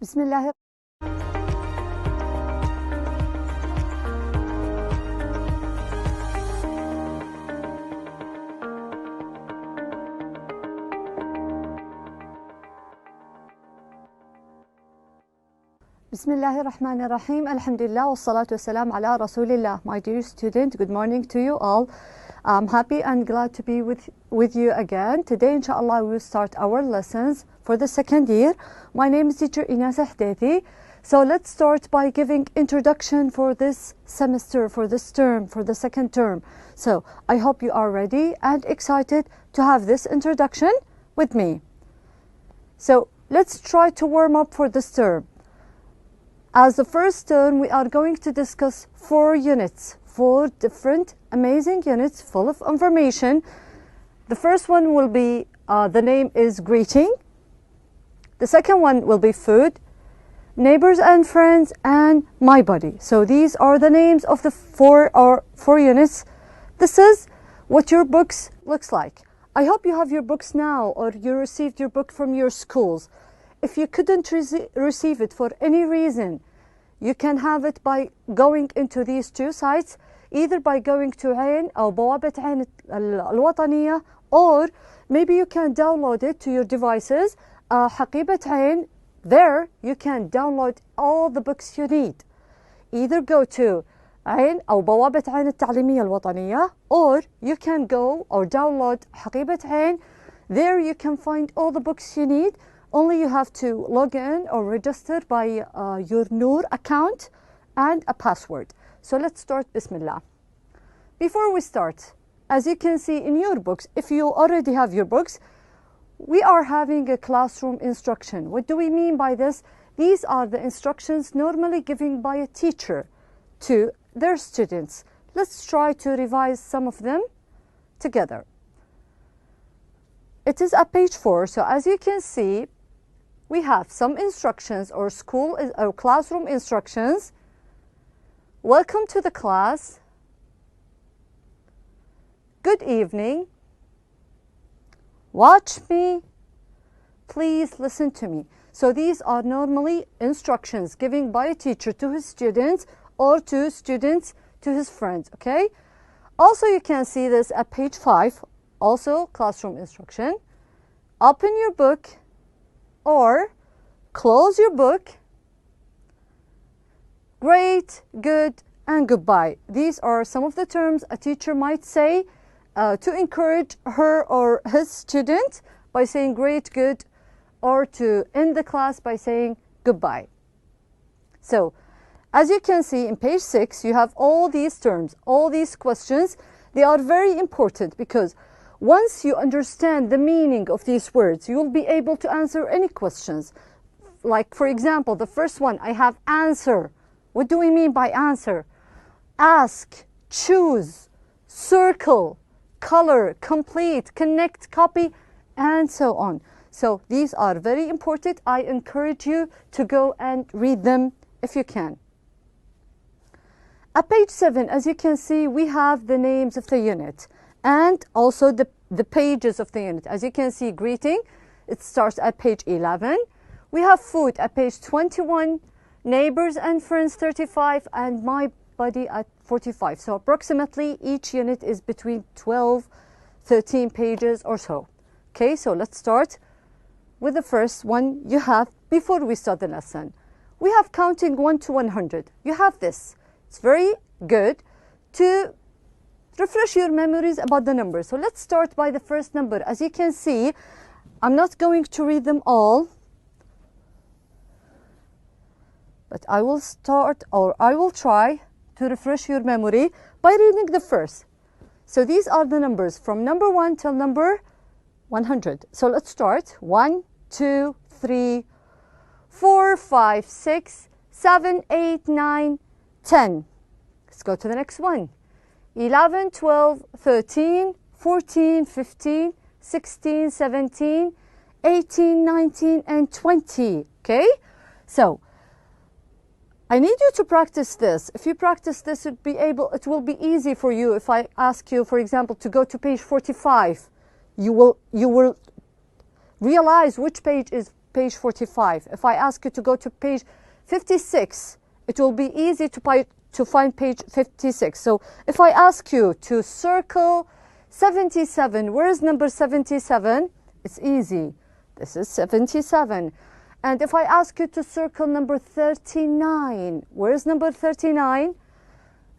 بسم الله بسم الله الرحمن الرحيم. Alhamdulillah والصلاة والسلام على رسول الله. My dear student, good morning to you all. I'm happy and glad to be with you again. Today, inshallah, we will start our lessons for the second year. My name is teacher Ines Hdeti. So let's start by giving introduction for this semester, for this term, for the second term. So I hope you are ready and excited to have this introduction with me. So let's try to warm up for this term. As the first term, we are going to discuss 4 units, 4 different amazing units full of information. The first one will be, the name is greeting. The second one will be food, neighbors and friends, and my body. So these are the names of the 4 units. This is what your books looks like. I hope you have your books now, or you received your book from your schools. If you couldn't receive it for any reason, you can have it by going into these 2 sites, either by going to عين أو بوابة عين الوطنية, or maybe you can download it to your devices. حقيبة عين, there you can download all the books you need. Either go to عين أو بوابة عين التعليمية الوطنية, or you can go or download حقيبة عين. There you can find all the books you need. Only you have to log in or register by your Noor account and a password. So let's start. Bismillah. Before we start, as you can see in your books, if you already have your books, we are having a classroom instruction. What do we mean by this? These are the instructions normally given by a teacher to their students. Let's try to revise some of them together. It is at page 4. So as you can see, we have some instructions or classroom instructions. Welcome to the class. Good evening. Watch me. Please listen to me. So these are normally instructions given by a teacher to his students, or to students to his friends, okay? Also, you can see this at page 5, also classroom instruction. Open your book or close your book. Great, good, and goodbye. These are some of the terms a teacher might say to encourage her or his student by saying great, good, or to end the class by saying goodbye. So, as you can see in page 6, you have all these terms, all these questions. They are very important because once you understand the meaning of these words, you'll be able to answer any questions. Like, for example, the first one, I have answer. What do we mean by answer? Ask, choose, circle, color, complete, connect, copy, and so on. So these are very important. I encourage you to go and read them if you can. At page 7, as you can see, we have the names of the unit and also the pages of the unit. As you can see, greeting, it starts at page 11. We have food at page 21, neighbors and friends 35, and my body at 45. So approximately each unit is between 12, 13 pages or so. Okay, so let's start with the first one you have before we start the lesson. We have counting 1 to 100. You have this. It's very good to refresh your memories about the numbers. So let's start by the first number. As you can see, I'm not going to read them all, but I will start, or I will try to refresh your memory by reading the first. So these are the numbers from number 1 till number 100. So let's start. 1, 2, 3, 4, 5, 6, 7, 8, 9, 10. Let's go to the next one. 11, 12, 13, 14, 15, 16, 17, 18, 19, and 20. Okay? So I need you to practice this. If you practice this, it will be easy for you. If I ask you, for example, to go to page 45, you will realize which page is page 45. If I ask you to go to page 56, it will be easy to find page 56. So if I ask you to circle 77, where is number 77? It's easy. This is 77. And if I ask you to circle number 39, where is number 39?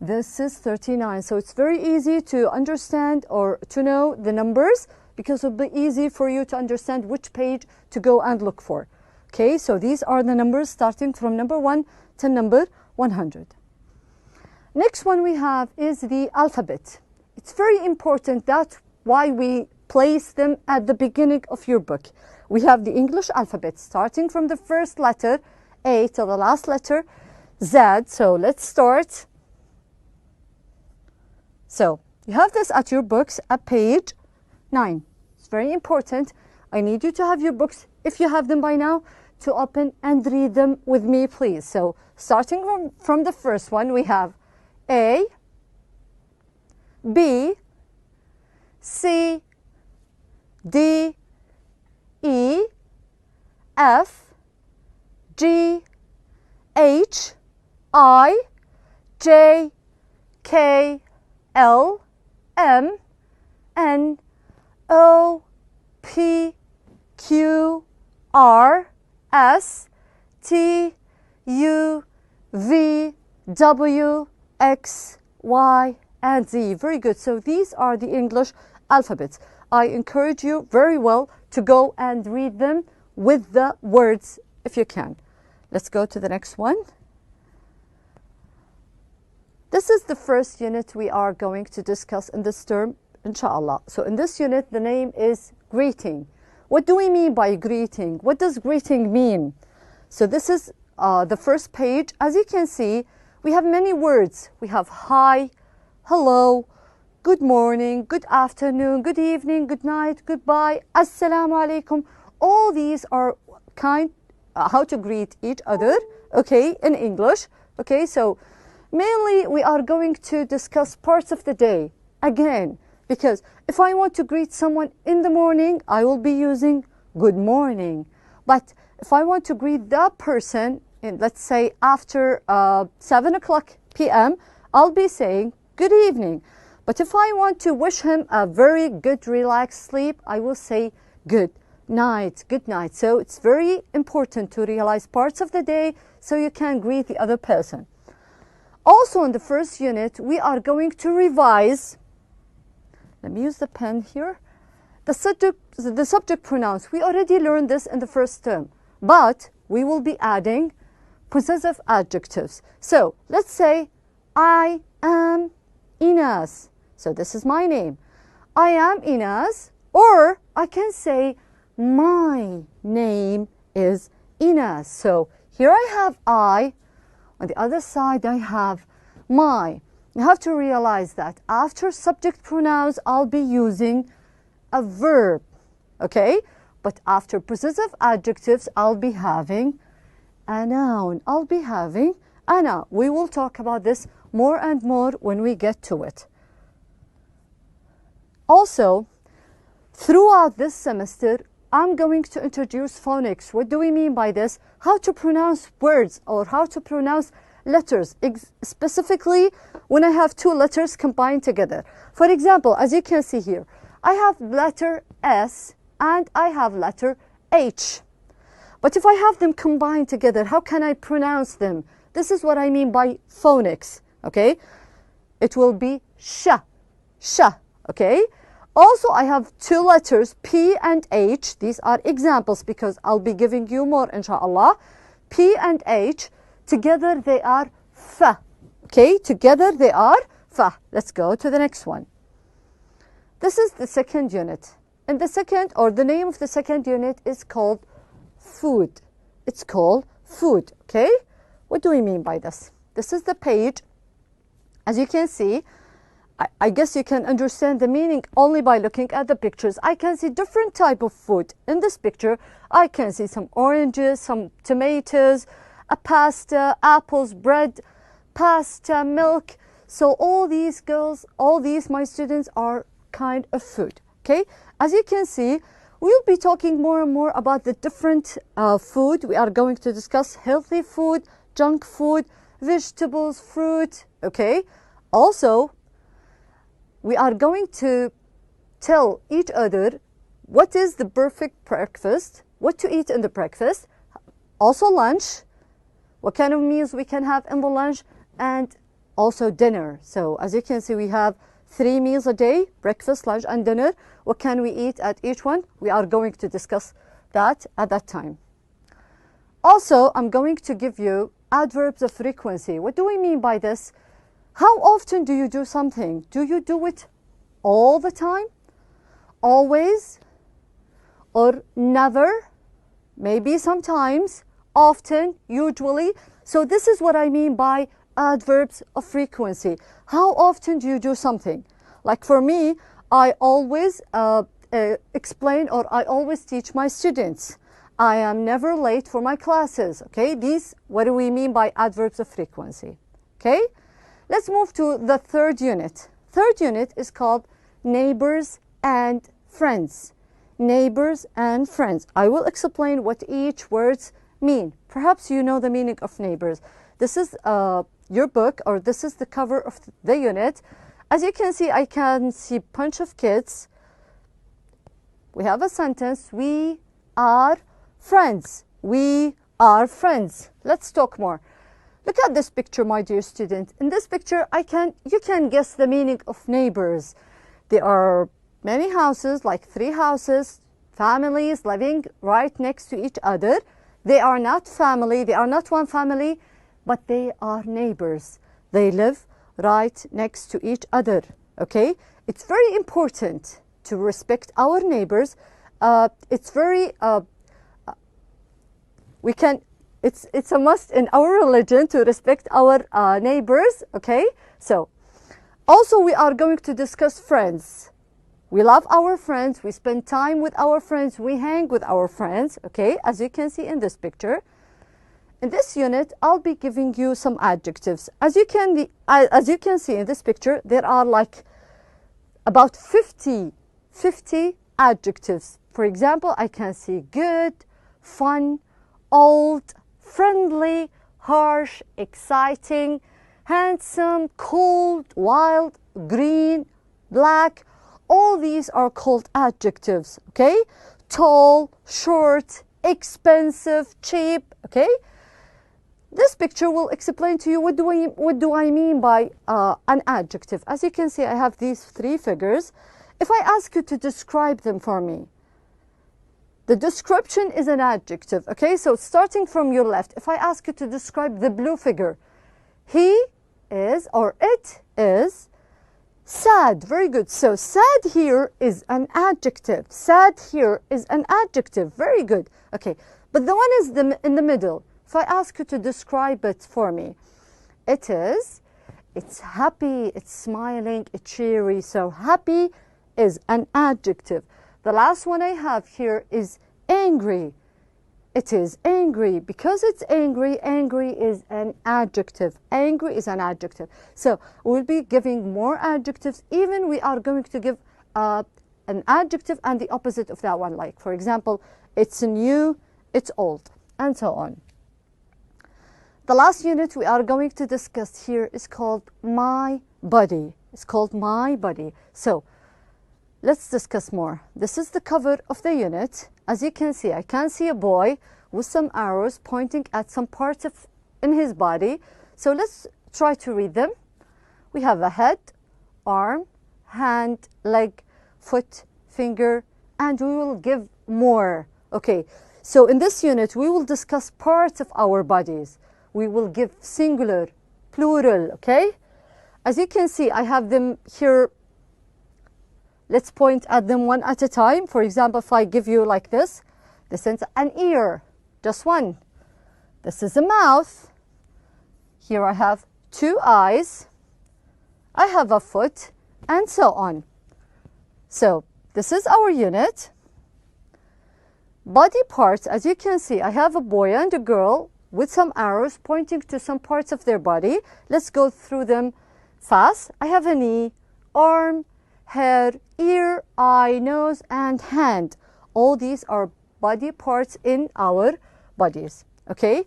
This is 39. So it's very easy to understand or to know the numbers, because it will be easy for you to understand which page to go and look for. Okay, so these are the numbers starting from number 1 to number 100. Next one we have is the alphabet. It's very important. That's why we place them at the beginning of your book. We have the English alphabet starting from the first letter A to the last letter Z. So let's start. So you have this at your books at page 9. It's very important. I need you to have your books, if you have them by now, to open and read them with me, please. So starting from the first one, we have A, B, C, D, E, F, G, H, I, J, K, L, M, N, O, P, Q, R, S, T, U, V, W, X, Y, and Z. Very good. So these are the English alphabets. I encourage you very well to go and read them with the words if you can. Let's go to the next one. This is the first unit we are going to discuss in this term, inshallah. So in this unit, the name is greeting. What do we mean by greeting? What does greeting mean? So this is the first page. As you can see, we have many words. We have hi, hello, good morning, good afternoon, good evening, good night, goodbye, assalamu alaikum. All these are how to greet each other, okay, in English. Okay, so mainly we are going to discuss parts of the day again, because if I want to greet someone in the morning, I will be using good morning. But if I want to greet that person in, let's say, after 7 o'clock p.m., I'll be saying good evening. But if I want to wish him a very good relaxed sleep, I will say good night, good night. So it's very important to realize parts of the day so you can greet the other person. Also in the first unit, we are going to revise, let me use the pen here, the subject pronouns. We already learned this in the first term, but we will be adding possessive adjectives. So let's say I am Inas. So this is my name. I am Inas, or I can say my name is Inas. So here I have I, on the other side I have my. You have to realize that after subject pronouns I'll be using a verb, okay? But after possessive adjectives I'll be having a noun. I'll be having a noun. We will talk about this more and more when we get to it. Also, throughout this semester, I'm going to introduce phonics. What do we mean by this? How to pronounce words or how to pronounce letters, specifically when I have two letters combined together. For example, as you can see here, I have letter S and I have letter H. But if I have them combined together, how can I pronounce them? This is what I mean by phonics, okay? It will be sh, okay? Also, I have two letters, P and H. These are examples because I'll be giving you more, inshallah. P and H, together they are F, okay? Together they are F. Let's go to the next one. This is the second unit. And the second, or the name of the second unit is called food. It's called food, okay? What do we mean by this? This is the page. As you can see, I guess you can understand the meaning only by looking at the pictures. I can see different type of food. In this picture, I can see some oranges, some tomatoes, a pasta, apples, bread, pasta, milk. So all these girls, all these my students are kind of food, okay? As you can see, We'll be talking more and more about the different food. We are going to discuss healthy food, junk food, vegetables, fruit, okay? Also, we are going to tell each other what is the perfect breakfast, what to eat in the breakfast, also lunch, what kind of meals we can have in the lunch, and also dinner. So as you can see, we have 3 meals a day, breakfast, lunch, and dinner. What can we eat at each one? We are going to discuss that at that time. Also, I'm going to give you adverbs of frequency. What do we mean by this? How often do you do something? Do you do it all the time? Always? Or never? Maybe sometimes, often, usually. So this is what I mean by adverbs of frequency. How often do you do something? Like for me, I always explain, or I always teach my students. I am never late for my classes. Okay, these, what do we mean by adverbs of frequency? Okay, let's move to the third unit. Third unit is called neighbors and friends. Neighbors and friends. I will explain what each words mean. Perhaps you know the meaning of neighbors. This is your book, or this is the cover of the unit. As you can see, I can see a bunch of kids. We have a sentence, we are friends. We are friends. Let's talk more. Look at this picture, my dear student. In this picture, you can guess the meaning of neighbors. There are many houses, like 3 houses, families living right next to each other. They are not family, they are not one family, but they are neighbors. They live right next to each other, okay? It's very important to respect our neighbors. It's very, it's a must in our religion to respect our neighbors, okay? So, also we are going to discuss friends. We love our friends, we spend time with our friends, we hang with our friends, okay? As you can see in this picture. In this unit, I'll be giving you some adjectives. As you can see in this picture, there are like about 50 adjectives. For example, I can see good, fun, old, friendly, harsh, exciting, handsome, cold, wild, green, black. All these are called adjectives, okay? Tall, short, expensive, cheap, okay? This picture will explain to you what do I mean by an adjective. As you can see, I have these 3 figures. If I ask you to describe them for me, the description is an adjective, okay? So starting from your left, if I ask you to describe the blue figure, he is, or it is, sad. Very good. So sad here is an adjective. Sad here is an adjective. Very good. Okay. But the one is in the middle. If I ask you to describe it for me, it's happy, it's smiling, it's cheery. So happy is an adjective. The last one I have here is angry. It is angry. Because it's angry, angry is an adjective. Angry is an adjective. So we'll be giving more adjectives. Even we are going to give an adjective and the opposite of that one. Like, for example, it's new, it's old, and so on. The last unit we are going to discuss here is called my body. It's called my body. So let's discuss more. This is the cover of the unit. As you can see, I can see a boy with some arrows pointing at some parts in his body. So let's try to read them. We have a head, arm, hand, leg, foot, finger, and we will give more. Okay, so in this unit, we will discuss parts of our bodies. We will give singular, plural, okay? As you can see, I have them here. Let's point at them one at a time. For example, if I give you like this is an ear, just one. This is a mouth. Here I have 2 eyes. I have a foot, and so on. So this is our unit. Body parts, as you can see, I have a boy and a girl with some arrows pointing to some parts of their body. Let's go through them fast. I have a knee, arm, hair, ear, eye, nose, and hand. All these are body parts in our bodies. Okay.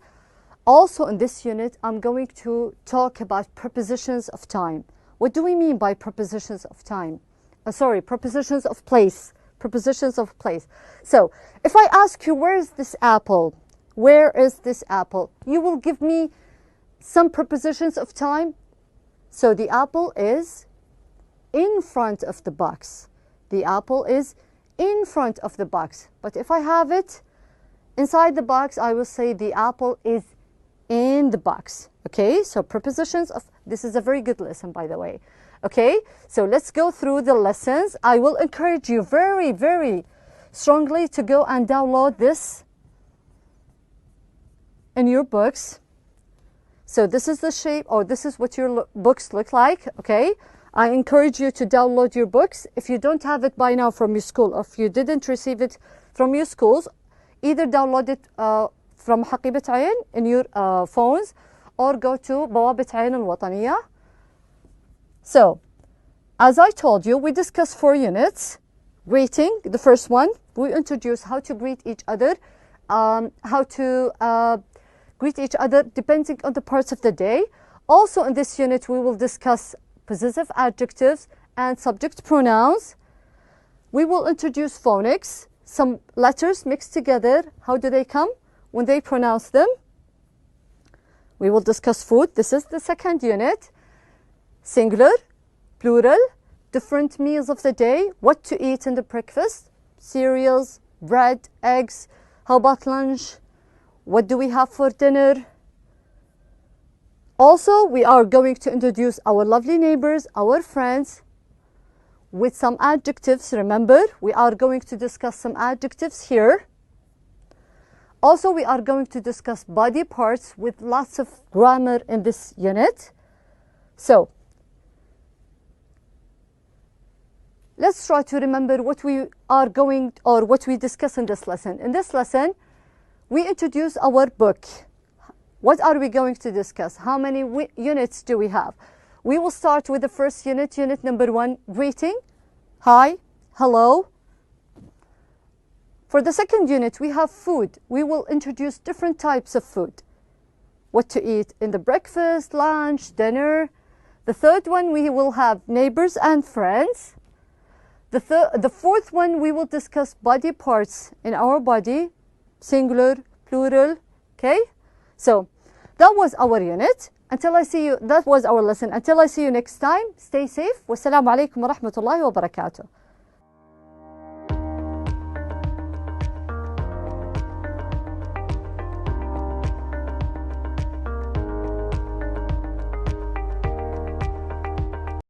Also in this unit, I'm going to talk about prepositions of time. What do we mean by prepositions of time? Prepositions of place. Prepositions of place. So if I ask you, where is this apple? Where is this apple? You will give me some prepositions of time. So the apple is in front of the box. The apple is in front of the box. But if I have it inside the box, I will say the apple is in the box. Okay, so prepositions of, this is a very good lesson, by the way. Okay, so let's go through the lessons. I will encourage you very, very strongly to go and download this in your books. So this is the shape, or this is what your books look like. Okay, I encourage you to download your books. If you don't have it by now from your school, or if you didn't receive it from your schools, either download it from حقيبة عين in your phones, or go to بوابة عين الوطنية. So, as I told you, we discussed 4 units. Greeting, the first one, we introduce how to greet each other, how to greet each other depending on the parts of the day. Also in this unit, we will discuss possessive adjectives and subject pronouns. We will introduce phonics, some letters mixed together. How do they come when they pronounce them? We will discuss food. This is the second unit. Singular, plural, different meals of the day, what to eat in the breakfast, cereals, bread, eggs. How about lunch? What do we have for dinner? Also, we are going to introduce our lovely neighbors, our friends, with some adjectives. Remember, we are going to discuss some adjectives here. Also, we are going to discuss body parts with lots of grammar in this unit. So, let's try to remember what we are going, or what we discuss in this lesson. In this lesson, we introduce our book. What are we going to discuss? How many units do we have? We will start with the first unit, unit number 1, greeting. Hi, hello. For the second unit, we have food. We will introduce different types of food. What to eat in the breakfast, lunch, dinner. The third one, we will have neighbors and friends. The fourth one, we will discuss body parts in our body, singular, plural. Okay? So that was our unit. Until I see you, that was our lesson. Until I see you next time, stay safe. Wassalamu alaikum wa rahmatullahi wa barakatuh.